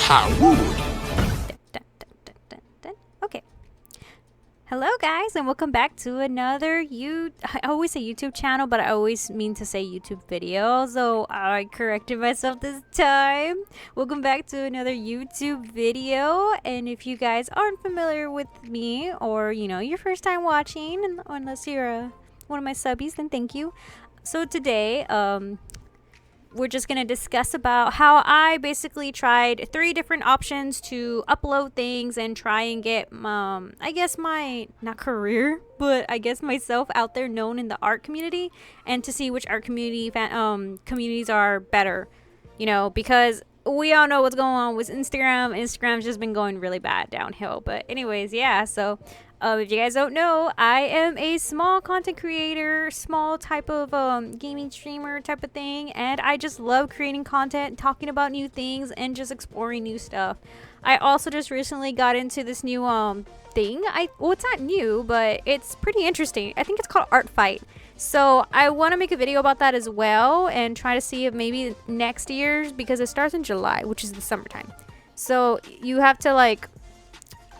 Harwood. Okay. Hello guys and welcome back to another I always say YouTube channel, but I always mean to say YouTube video, so I corrected myself this time. Welcome back to another YouTube video, and if you guys aren't familiar with me, or your first time watching, unless you're one of my subbies, then thank you. So today we're just going to discuss about how I basically tried 3 different options to upload things and try and get I guess my not career, but I guess myself out there known in the art community, and to see which art communities are better, because we all know what's going on with Instagram's just been going really bad downhill. But anyways, yeah, so if you guys don't know, I am a small content creator, small type of gaming streamer type of thing, and I just love creating content, talking about new things, and just exploring new stuff. I also just recently got into this new thing. Well, it's not new, but it's pretty interesting. I think it's called Art Fight. So I want to make a video about that as well, and try to see if maybe next year's, because it starts in July, which is the summertime. So you have to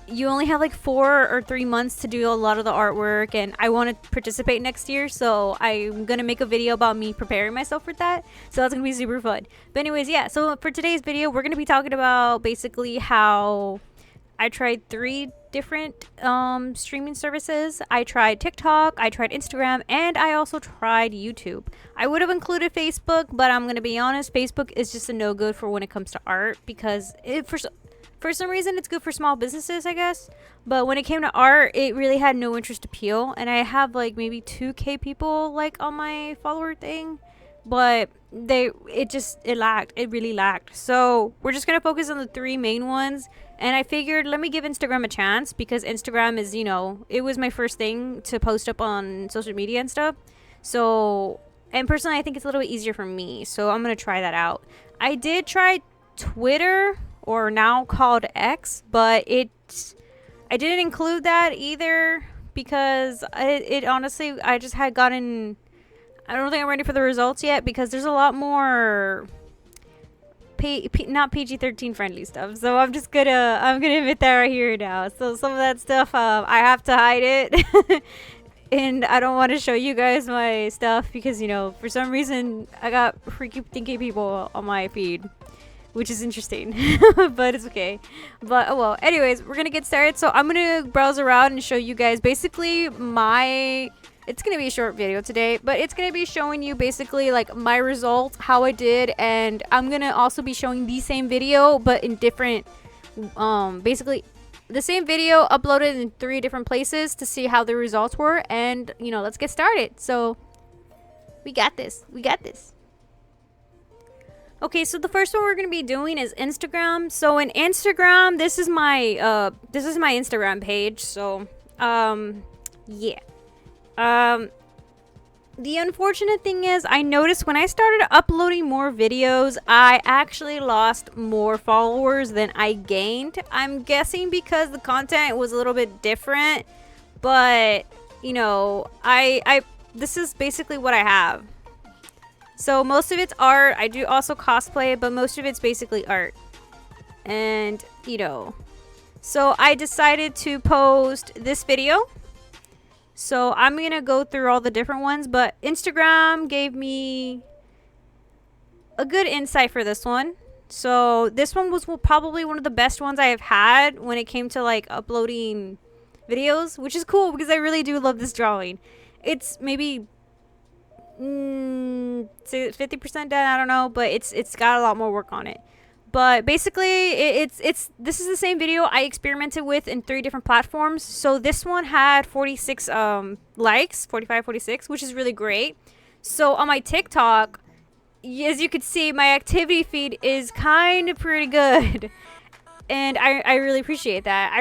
you only have 4 or 3 months to do a lot of the artwork, and I want to participate next year, so I'm gonna make a video about me preparing myself for that. So that's gonna be super fun. But anyways, yeah, so for today's video we're gonna be talking about basically how I tried 3 different streaming services. I tried TikTok, I tried Instagram, and I also tried YouTube. I would have included Facebook, but I'm gonna be honest, Facebook is just a no good for when it comes to art, because for some reason it's good for small businesses, I guess, but when it came to art, it really had no interest appeal. And I have maybe 2K people on my follower thing, but it really lacked. So we're just gonna focus on the 3 main ones, and I figured let me give Instagram a chance, because Instagram is, it was my first thing to post up on social media and stuff. So, and personally I think it's a little bit easier for me, so I'm gonna try that out. I did try Twitter, or now called X, but I didn't include that either, because it honestly, I just had gotten, I don't think I'm ready for the results yet, because there's a lot more not PG-13 friendly stuff. So I'm gonna admit that right here now. So some of that stuff, I have to hide it. And I don't want to show you guys my stuff, because for some reason I got freaky thinky people on my feed, which is interesting. But it's okay. But oh well, anyways, we're gonna get started. So I'm gonna browse around and show you guys basically it's gonna be a short video today, but it's gonna be showing you basically my results, how I did, and I'm gonna also be showing the same video but in different basically the same video uploaded in 3 different places to see how the results were. And let's get started. So we got this. Okay, so the first one we're gonna be doing is Instagram. So in Instagram, this is my Instagram page. So yeah. The unfortunate thing is, I noticed when I started uploading more videos, I actually lost more followers than I gained. I'm guessing because the content was a little bit different, but this is basically what I have. So most of it's art. I do also cosplay, but most of it's basically art. And, so I decided to post this video. So I'm going to go through all the different ones, but Instagram gave me a good insight for this one. So this one was probably one of the best ones I have had when it came to uploading videos, which is cool because I really do love this drawing. It's maybe 50% done, I don't know, but it's got a lot more work on it. But basically this is the same video I experimented with in 3 different platforms. So this one had 46 likes, 45, 46, which is really great. So on my TikTok, as you can see, my activity feed is kind of pretty good. And I really appreciate that.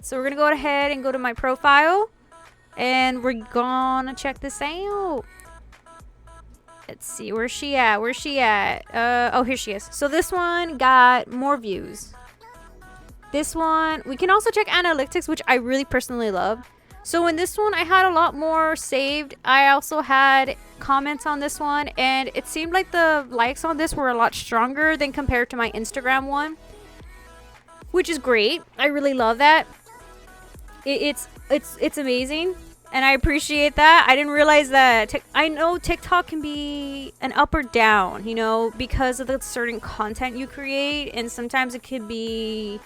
So we're gonna go ahead and go to my profile, and we're gonna check this out. Let's see, where's she at? Oh, here she is. So this one got more views. This one, we can also check analytics, which I really personally love. So in this one, I had a lot more saved. I also had comments on this one, and it seemed like the likes on this were a lot stronger than compared to my Instagram one. which is great. I really love that. It's amazing, and I appreciate that. I didn't realize that. I know TikTok can be an up or down, you know, because of the certain content you create, and sometimes it could be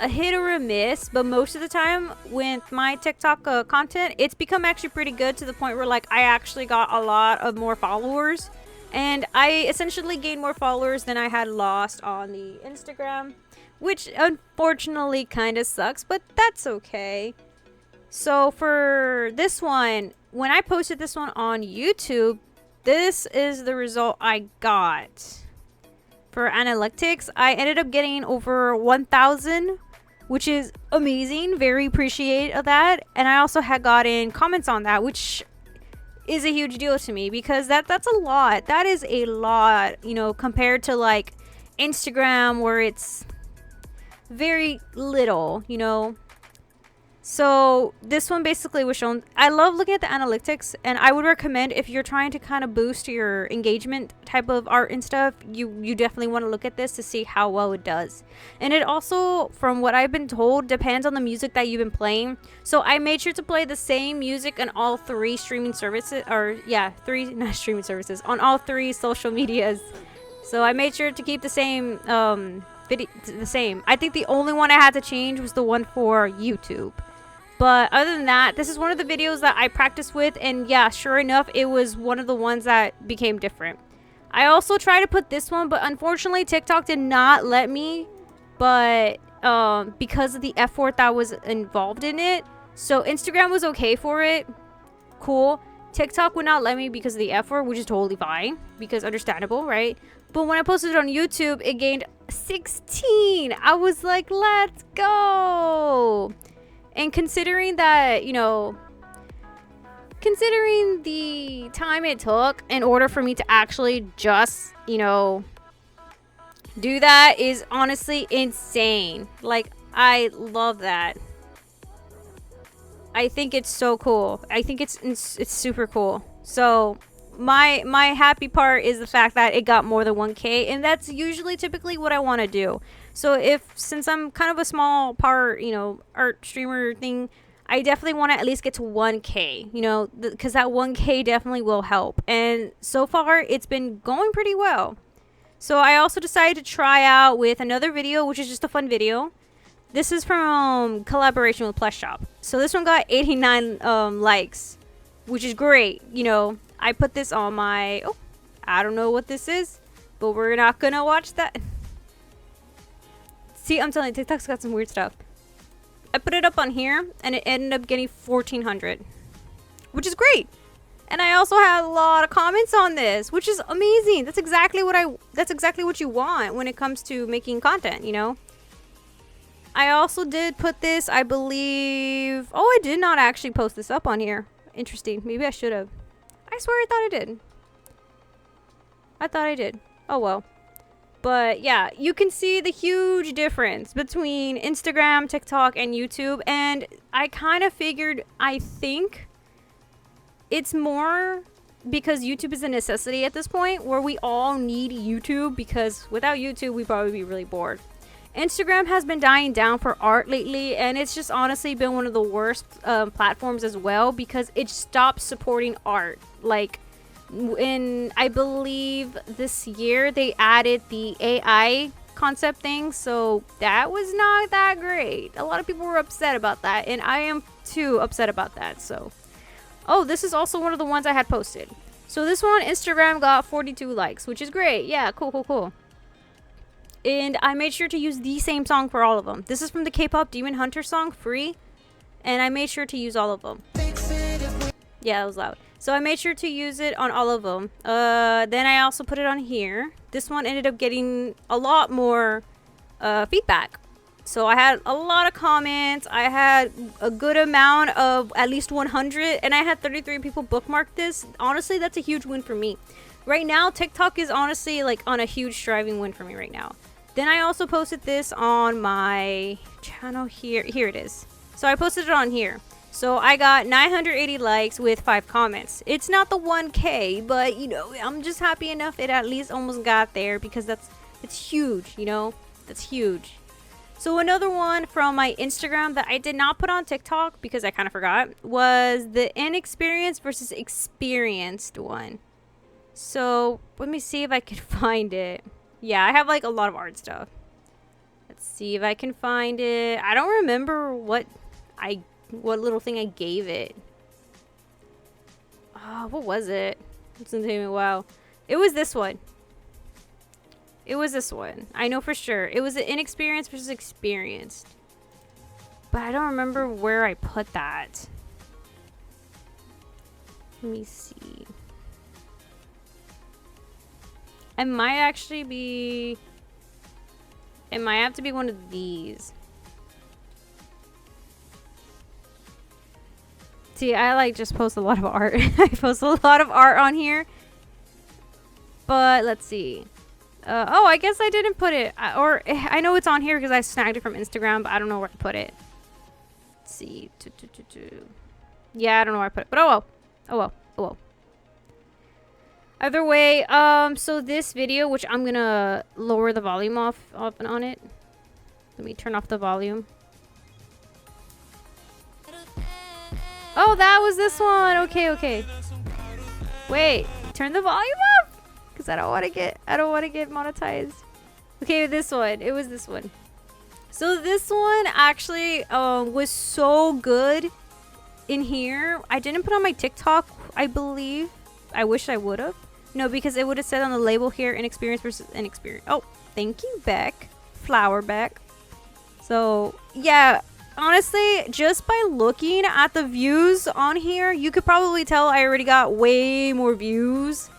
a hit or a miss. But most of the time with my TikTok content, it's become actually pretty good, to the point where like I actually got a lot of more followers, and I essentially gained more followers than I had lost on the Instagram, which unfortunately kind of sucks, but that's okay. So for this one, when I posted this one on YouTube, this is the result I got. For analytics, I ended up getting over 1,000, which is amazing. Very appreciate of that. And I also had gotten comments on that, which is a huge deal to me, because that's a lot. That is a lot, you know, compared to like Instagram, where it's very little, you know. So this one basically was shown. I love looking at the analytics, and I would recommend, if you're trying to kind of boost your engagement type of art and stuff, you definitely want to look at this to see how well it does. And it also, from what I've been told, depends on the music that you've been playing. So I made sure to play the same music on all three streaming services, or yeah, not streaming services, on all three social medias. So I made sure to keep the same the same. I think the only one I had to change was the one for YouTube. But other than that, this is one of the videos that I practiced with, and yeah, sure enough, it was one of the ones that became different. I also tried to put this one, but unfortunately TikTok did not let me, but because of the effort that was involved in it. So Instagram was okay for it, cool. TikTok would not let me because of the effort, which is totally fine, because understandable, right? But when I posted it on YouTube, it gained 16. I was like, let's go. And considering that, you know, considering the time it took in order for me to actually just, you know, do that, is honestly insane. Like, I love that. I think it's so cool. I think it's super cool. So my happy part is the fact that it got more than 1K, and that's usually typically what I want to do. So since I'm kind of a small part, you know, art streamer thing, I definitely want to at least get to 1K, you know, because that 1K definitely will help. And so far it's been going pretty well. So I also decided to try out with another video, which is just a fun video. This is from collaboration with Plush Shop. So this one got 89 likes, which is great. You know, I put this on my, I don't know what this is, but we're not gonna watch that. See, I'm telling you, TikTok's got some weird stuff. I put it up on here, and it ended up getting 1,400, which is great. And I also had a lot of comments on this, which is amazing. That's exactly what you want when it comes to making content, you know. I also did put this, I believe. Oh, I did not actually post this up on here. Interesting. Maybe I should have. I swear I thought I did. I thought I did. Oh well. But yeah, you can see the huge difference between Instagram, TikTok, and YouTube. And I kind of figured, I think it's more because YouTube is a necessity at this point, where we all need YouTube, because without YouTube, we'd probably be really bored. Instagram has been dying down for art lately, and it's just honestly been one of the worst platforms as well, because it stopped supporting art. Like, I believe this year they added the AI concept thing, so that was not that great. A lot of people were upset about that, and I am too upset about that. So, oh, this is also one of the ones I had posted. So this one, Instagram got 42 likes, which is great. Yeah, cool. And I made sure to use the same song for all of them. This is from the K-pop Demon Hunter song, Free. And I made sure to use all of them. Yeah, that was loud. So I made sure to use it on all of them. Then I also put it on here. This one ended up getting a lot more feedback. So I had a lot of comments. I had a good amount of at least 100. And I had 33 people bookmark this. Honestly, that's a huge win for me. Right now, TikTok is honestly like on a huge striving win for me right now. Then I also posted this on my channel here. Here it is. So I posted it on here. So I got 980 likes with 5 comments. It's not the 1K, but you know, I'm just happy enough it at least almost got there, because it's huge, you know? That's huge. So another one from my Instagram that I did not put on TikTok because I kind of forgot was the inexperienced versus experienced one. So let me see if I can find it. Yeah, I have like a lot of art stuff. Let's see if I can find it. I don't remember what little thing I gave it. Oh, what was it? It's been taking me a while. It was this one. It was this one. I know for sure. It was the inexperienced versus experienced. But I don't remember where I put that. Let me see. It might actually be... It might have to be one of these. See, I like just post a lot of art. I post a lot of art on here. But let's see. Oh, I guess I didn't put it. I know it's on here because I snagged it from Instagram, but I don't know where to put it. Let's see. Yeah, I don't know where I put it. But oh well. Oh well. Oh well. Either way, so this video, which I'm gonna lower the volume off on it. Let me turn off the volume. Oh, that was this one. Okay, okay. Wait, turn the volume up. Because I don't want to get monetized. Okay, this one. It was this one. So this one actually was so good in here. I didn't put on my TikTok, I believe. I wish I would have. No, because it would have said on the label here, inexperienced versus inexperienced. Oh, thank you, Beck. Flower Beck. So, yeah. Honestly, just by looking at the views on here, you could probably tell I already got way more views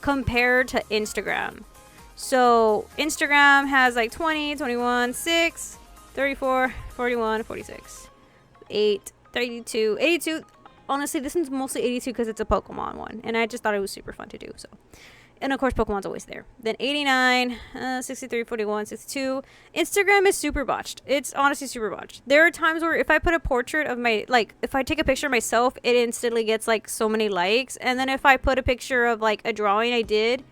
compared to Instagram. So Instagram has like 20, 21, 6, 34, 41, 46, 8, 32, 82. Honestly, this one's mostly 82 because it's a Pokemon one, and I just thought it was super fun to do. So, and of course Pokemon's always there. Then 89, 63, 41, 62. Instagram is super botched. It's honestly super botched. There are times where if I put a portrait of my, like, if I take a picture of myself, it instantly gets like so many likes. And then if I put a picture of like a drawing I did,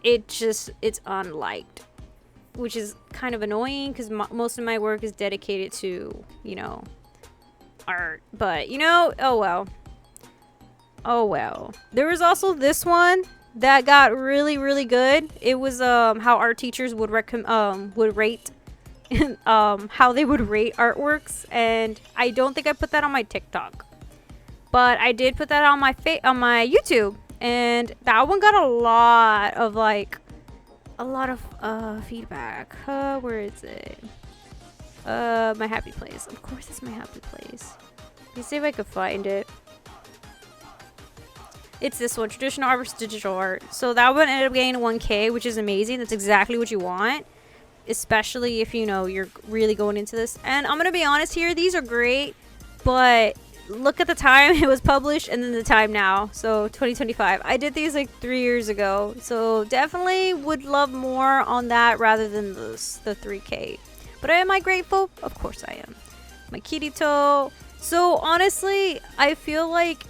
it's unliked, which is kind of annoying because most of my work is dedicated to, you know, art. But, you know, oh well. Oh well. There was also this one that got really, really good. It was how art teachers would rate how they would rate artworks, and I don't think I put that on my TikTok, but I did put that on my YouTube, and that one got a lot of feedback. Where is it? My happy place. Of course, it's my happy place. Let me see if I could find it. It's this one, traditional art versus digital art. So that one ended up getting 1K, which is amazing. That's exactly what you want, especially if, you know, you're really going into this. And I'm gonna be honest here, these are great, but look at the time it was published and then the time now. So 2025. I did these like 3 years ago, so definitely would love more on that rather than the 3K. But am I grateful? Of course I am. My Kirito. So honestly, I feel like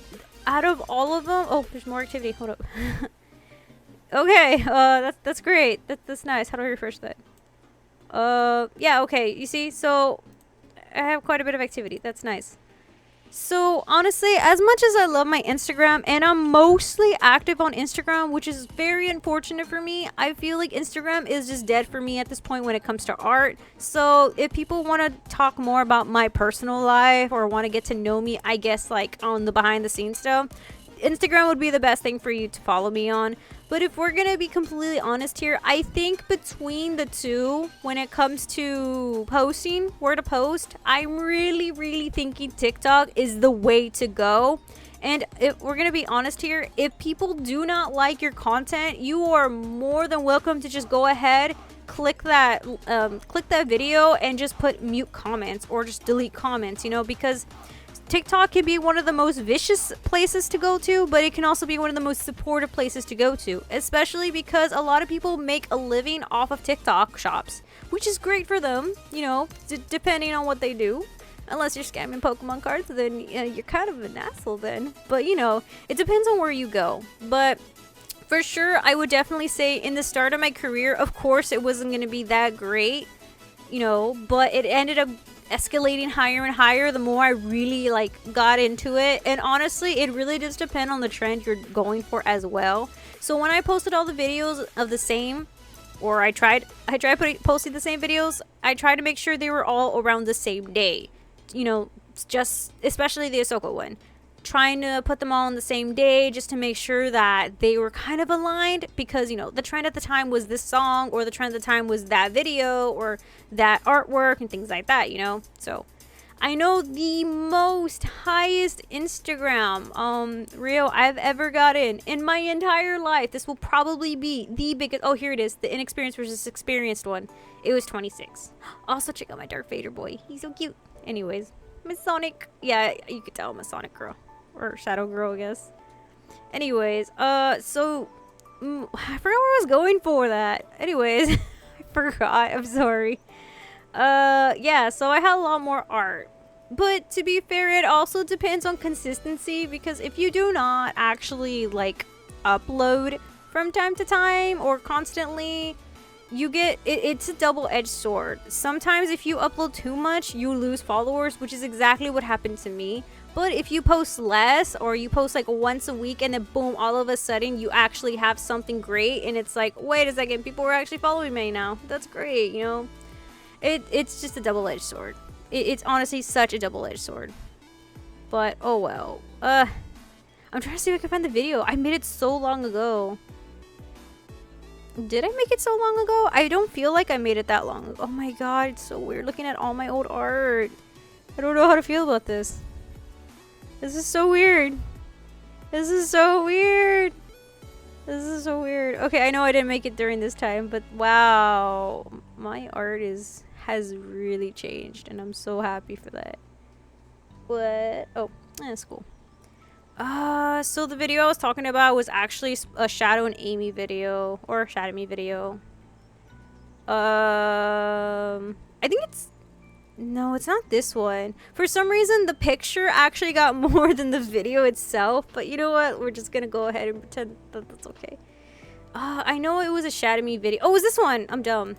out of all of them, oh, there's more activity. Hold up. Okay, that's great. That's nice. How do I refresh that? Yeah, okay. You see, so I have quite a bit of activity. That's nice. So honestly, as much as I love my Instagram, and I'm mostly active on Instagram, which is very unfortunate for me, I feel like Instagram is just dead for me at this point when it comes to art. So if people want to talk more about my personal life or want to get to know me, I guess, like on the behind the scenes stuff, Instagram would be the best thing for you to follow me on. But if we're gonna be completely honest here, I think between the two, when it comes to posting, where to post, I'm really thinking TikTok is the way to go. And if we're gonna be honest here, if people do not like your content, you are more than welcome to just go ahead, click that video and just put mute comments or just delete comments, you know, because TikTok can be one of the most vicious places to go to, but it can also be one of the most supportive places to go to, especially because a lot of people make a living off of TikTok shops, which is great for them, you know, depending on what they do. Unless you're scamming Pokemon cards, then you're kind of an asshole then. But, you know, it depends on where you go. But for sure, I would definitely say in the start of my career, of course, it wasn't going to be that great. you know, but it ended up escalating higher and higher the more I really like got into it. And honestly, it really does depend on the trend you're going for as well. So when I posted all the videos of the same, or I tried posting the same videos, I tried to make sure they were all around the same day, you know, just especially the Ahsoka one, trying to put them all on the same day just to make sure that they were kind of aligned, because, you know, the trend at the time was this song, or the trend at the time was that video or that artwork and things like that, you know. So I know the most highest Instagram reel I've ever gotten in my entire life. This will probably be the biggest. Oh, here it is, the inexperienced versus experienced one. It was 26. Also, check out my Darth Vader boy. He's so cute. Anyways, Masonic. Yeah, you could tell I'm a Sonic girl, or Shadow girl, I guess. Anyways, so I forgot where I was going for that. Anyways, I forgot. I'm sorry. Yeah, so I had a lot more art, but to be fair, it also depends on consistency, because if you do not actually like upload from time to time or constantly, you get it's a double-edged sword. Sometimes if you upload too much, you lose followers, which is exactly what happened to me. But if you post less, or you post like once a week, and then boom, all of a sudden you actually have something great, and it's like, wait a second, people are actually following me now. That's great, you know. It's just a double-edged sword. It's honestly such a double-edged sword. But oh well. I'm trying to see if I can find the video. I made it so long ago. Did I make it so long ago? I don't feel like I made it that long ago. Oh my god, it's so weird looking at all my old art. I don't know how to feel about this. This is so weird. This is so weird. This is so weird. Okay, I know I didn't make it during this time, but wow. My art has really changed, and I'm so happy for that. What? Oh, that's cool. So the video I was talking about was actually a Shadow and Amy video, or a Shadow Me video. I think it's... No, it's not this one. For some reason, the picture actually got more than the video itself, but you know what? We're just gonna go ahead and pretend that that's okay. I know it was a Shadow Me video. Oh, it was this one? I'm dumb.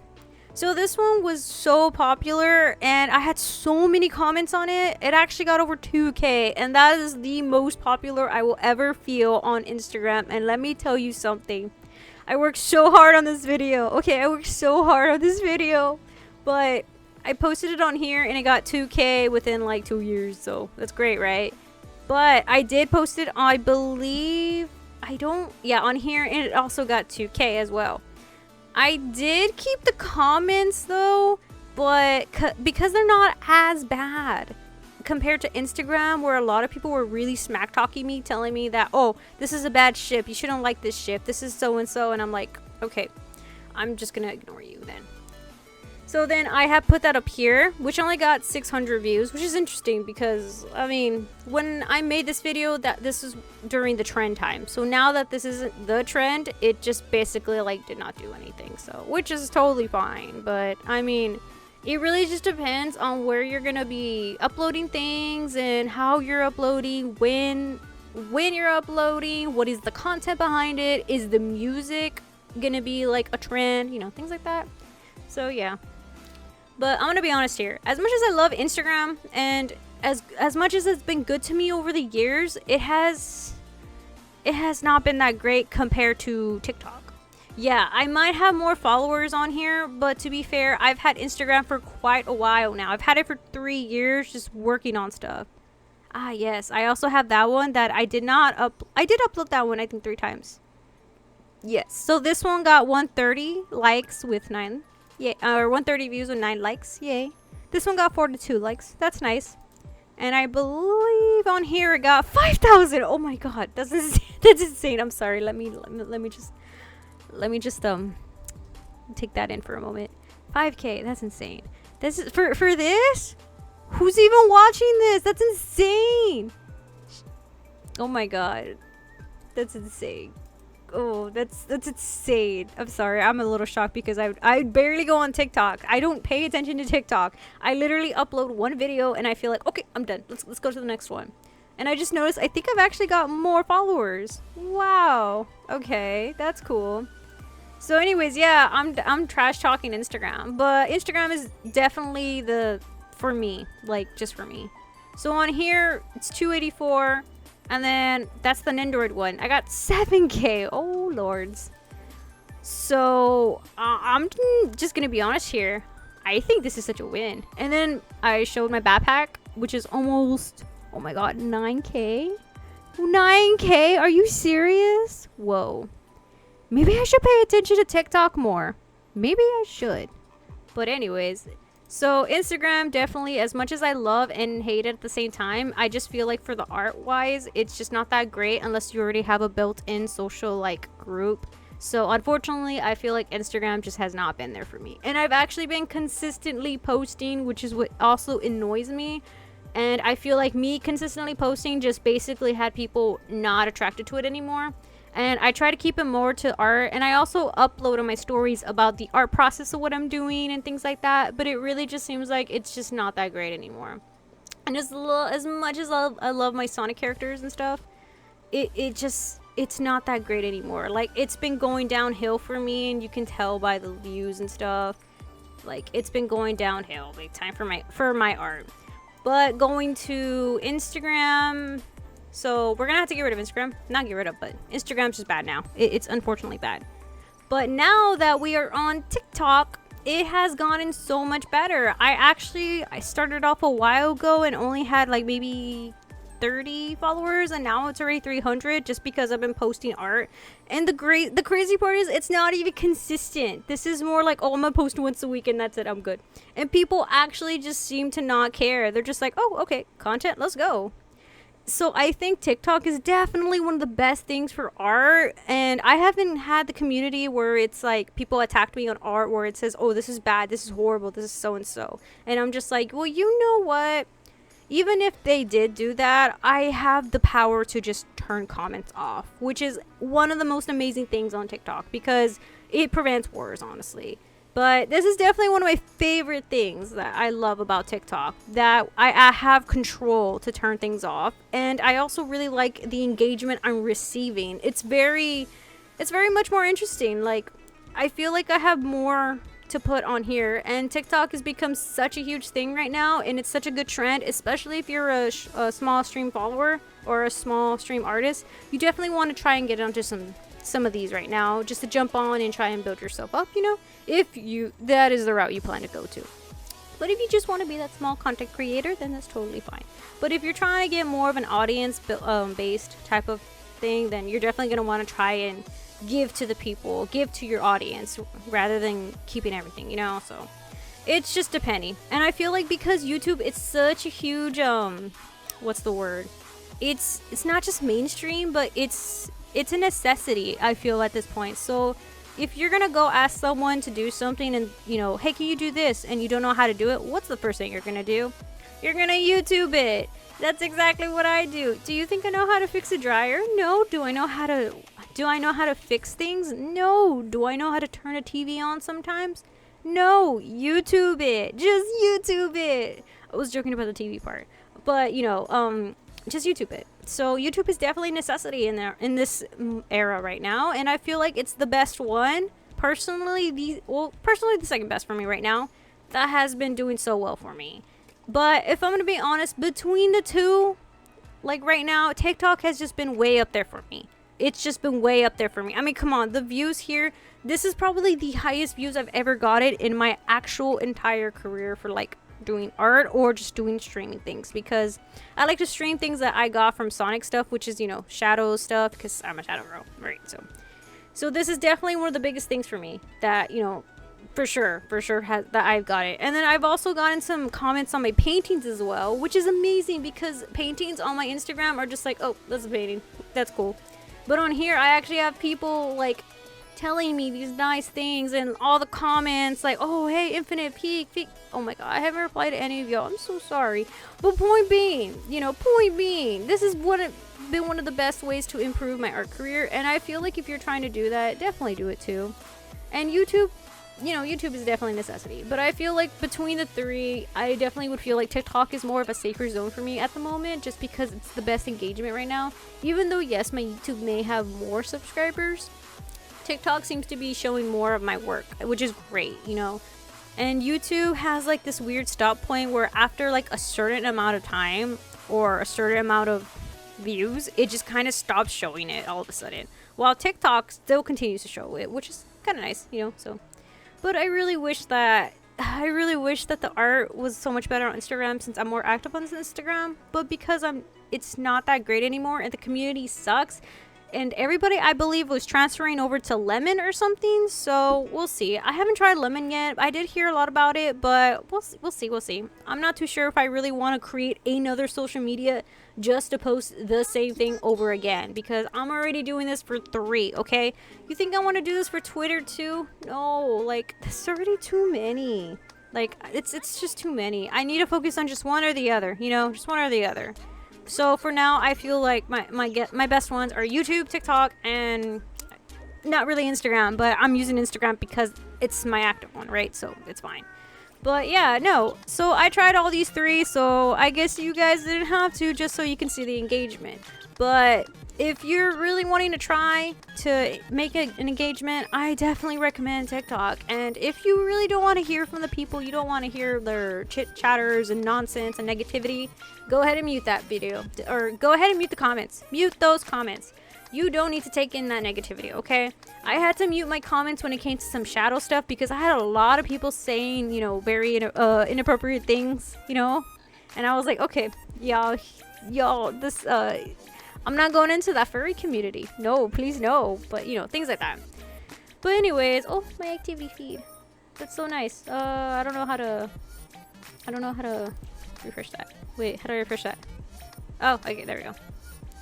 So this one was so popular, and I had so many comments on it. It actually got over 2K, and that is the most popular I will ever feel on Instagram. And let me tell you something. I worked so hard on this video. Okay, I worked so hard on this video, but I posted it on here, and it got 2K within like 2 years, so that's great, right? But I did post it, I believe, on here, and it also got 2K as well. I did keep the comments though, but because they're not as bad compared to Instagram, where a lot of people were really smack talking me, telling me that, oh, this is a bad ship, you shouldn't like this ship, this is so and so, and I'm like, okay, I'm just gonna ignore you then. So then I have put that up here, which only got 600 views, which is interesting because, I mean, when I made this video, this is during the trend time. So now that this isn't the trend, it just basically like did not do anything. So, which is totally fine. But I mean, it really just depends on where you're gonna be uploading things and how you're uploading, when you're uploading, what is the content behind it, is the music gonna be like a trend, you know, things like that. So yeah. But I'm gonna be honest here. As much as I love Instagram, and as much as it's been good to me over the years, it has not been that great compared to TikTok. Yeah, I might have more followers on here, but to be fair, I've had Instagram for quite a while now. I've had it for 3 years, just working on stuff. Ah, yes. I also have that one that I did not I did upload that one, I think 3 times. Yes. So this one got 130 likes with 9. Yeah, or 130 views with 9 likes. Yay. This one got 42 likes. That's nice. And I believe on here it got 5,000. Oh my god, that's insane. I'm sorry. Let me just take that in for a moment. 5K. That's insane. This is for this? Who's even watching this? That's insane. Oh my god. That's insane. Oh, that's insane. I'm sorry. I'm a little shocked because I barely go on TikTok. I don't pay attention to TikTok. I literally upload one video and I feel like, okay, I'm done. Let's go to the next one. And I just noticed I think I've actually got more followers. Wow. Okay, that's cool. So anyways, yeah, I'm trash talking Instagram, but Instagram is definitely the for me, like just for me. So on here it's 284, and then that's the Nendoroid one. I got 7K. Oh lords. So I'm just gonna be honest here. I think this is such a win. And then I showed my backpack, which is almost, oh my god, 9K. 9K? Are you serious? Whoa. Maybe I should pay attention to TikTok more. Maybe I should. But anyways, so Instagram definitely, as much as I love and hate it at the same time, I just feel like for the art wise, it's just not that great unless you already have a built-in social like group. So unfortunately, I feel like Instagram just has not been there for me. And I've actually been consistently posting, which is what also annoys me. And I feel like me consistently posting just basically had people not attracted to it anymore. And I try to keep it more to art, and I also upload on my stories about the art process of what I'm doing and things like that, but it really just seems like it's just not that great anymore. And as much as I love my Sonic characters and stuff, it's not that great anymore. Like, it's been going downhill for me, and you can tell by the views and stuff. Like, it's been going downhill big time for my art. But going to Instagram, so we're gonna have to get rid of Instagram. Not get rid of, but Instagram's just bad now. It's unfortunately bad. But now that we are on TikTok, it has gotten so much better. I started off a while ago and only had like maybe 30 followers, and now it's already 300 just because I've been posting art. And the crazy part is it's not even consistent. This is more like, oh, I'm gonna post once a week and that's it, I'm good. And people actually just seem to not care. They're just like, oh, okay, content, let's go. So I think TikTok is definitely one of the best things for art, and I haven't had the community where it's like people attacked me on art where it says, oh, this is bad, this is horrible, this is so and so, and I'm just like, well, you know what, even if they did do that, I have the power to just turn comments off, which is one of the most amazing things on TikTok because it prevents wars, honestly. But this is definitely one of my favorite things that I love about TikTok, that I have control to turn things off. And I also really like the engagement I'm receiving. It's very much more interesting. Like, I feel like I have more to put on here, and TikTok has become such a huge thing right now, and it's such a good trend, especially if you're a small stream follower or a small stream artist. You definitely want to try and get onto some of these right now, just to jump on and try and build yourself up, you know, if that is the route you plan to go to. But if you just want to be that small content creator, then that's totally fine. But if you're trying to get more of an audience based type of thing, then you're definitely going to want to try and give to the people, give to your audience rather than keeping everything, you know. So it's just depending. And I feel like because YouTube, it's such a huge what's the word, it's not just mainstream, but it's a necessity, I feel, at this point. So if you're gonna go ask someone to do something and, you know, hey, can you do this, and you don't know how to do it, what's the first thing you're gonna do? You're gonna YouTube it. That's exactly what I do. Do you think I know how to fix a dryer? No. Do I know how to fix things? No. Do I know how to turn a TV on sometimes? No. YouTube it. Just YouTube it. I was joking about the TV part, but you know, just YouTube it. So YouTube is definitely a necessity in this era right now, and I feel like it's the best one. Personally, the second best for me right now. That has been doing so well for me. But if I'm gonna be honest, between the two, like right now, TikTok has just been way up there for me. It's just been way up there for me. I mean, come on, the views here, this is probably the highest views I've ever gotten in my actual entire career for like doing art or just doing streaming things, because I like to stream things that I got from Sonic stuff, which is, you know, Shadow stuff, because I'm a Shadow girl, right? So this is definitely one of the biggest things for me that, you know, for sure that I've got it. And then I've also gotten some comments on my paintings as well, which is amazing because paintings on my Instagram are just like, oh, that's a painting, that's cool. But on here, I actually have people like telling me these nice things, and all the comments like, oh, hey, Infinite Peak. Oh my god, I haven't replied to any of y'all, I'm so sorry. But point being, this is been one of the best ways to improve my art career, and I feel like if you're trying to do that, definitely do it too. And YouTube, you know, YouTube is definitely a necessity, but I feel like between the three, I definitely would feel like TikTok is more of a safer zone for me at the moment, just because it's the best engagement right now. Even though, yes, my YouTube may have more subscribers, TikTok seems to be showing more of my work, which is great, you know. And YouTube has like this weird stop point where after like a certain amount of time or a certain amount of views, it just kind of stops showing it all of a sudden. While TikTok still continues to show it, which is kind of nice, you know. So, but I really wish that the art was so much better on Instagram since I'm more active on Instagram. But because it's not that great anymore, and the community sucks. And everybody, I believe, was transferring over to Lemon or something. So we'll see. I haven't tried Lemon yet. I did hear a lot about it, but we'll see. I'm not too sure if I really want to create another social media just to post the same thing over again, because I'm already doing this for 3. Okay, you think I want to do this for Twitter too? No, like there's already too many. Like it's just too many. I need to focus on just one or the other. You know, just one or the other. So for now, I feel like my best ones are YouTube, TikTok, and not really Instagram, but I'm using Instagram because it's my active one, right? So it's fine. But yeah, no. So I tried all these 3, so I guess you guys didn't have to, just so you can see the engagement. But if you're really wanting to try to make an engagement, I definitely recommend TikTok. And if you really don't want to hear from the people, you don't want to hear their chit chatters and nonsense and negativity, go ahead and mute that video, or go ahead and mute the comments. Mute those comments. You don't need to take in that negativity, okay? I had to mute my comments when it came to some shadow stuff because I had a lot of people saying, you know, very inappropriate things, you know? And I was like, okay, y'all, this, I'm not going into that furry community. No, please no. But, you know, things like that. But anyways, oh, my activity feed. That's so nice. I don't know how to refresh that. Wait, how do I refresh that? Oh, okay, there we go.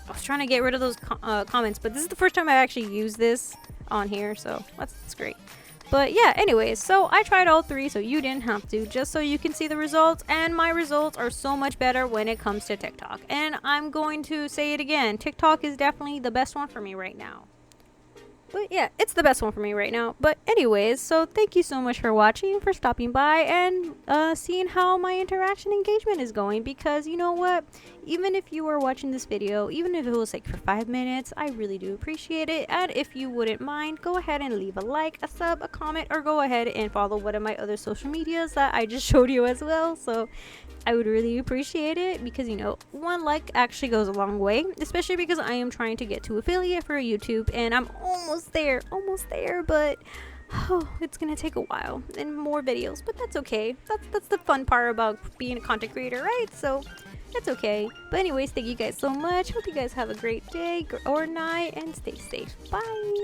I was trying to get rid of those comments, but this is the first time I actually used this on here, so that's great. But yeah, anyways, so I tried all 3, so you didn't have to, just so you can see the results. And my results are so much better when it comes to TikTok. And I'm going to say it again, TikTok is definitely the best one for me right now. But yeah, it's the best one for me right now. But anyways, so thank you so much for watching, for stopping by, and seeing how my interaction engagement is going. Because you know what? Even if you were watching this video, even if it was like for 5 minutes, I really do appreciate it. And if you wouldn't mind, go ahead and leave a like, a sub, a comment, or go ahead and follow one of my other social medias that I just showed you as well. So I would really appreciate it, because, you know, 1 like actually goes a long way, especially because I am trying to get to affiliate for YouTube, and I'm almost there, but oh, it's gonna take a while and more videos, but that's okay. That's the fun part about being a content creator, right? So that's okay. But anyways, thank you guys so much. Hope you guys have a great day or night, and stay safe. Bye.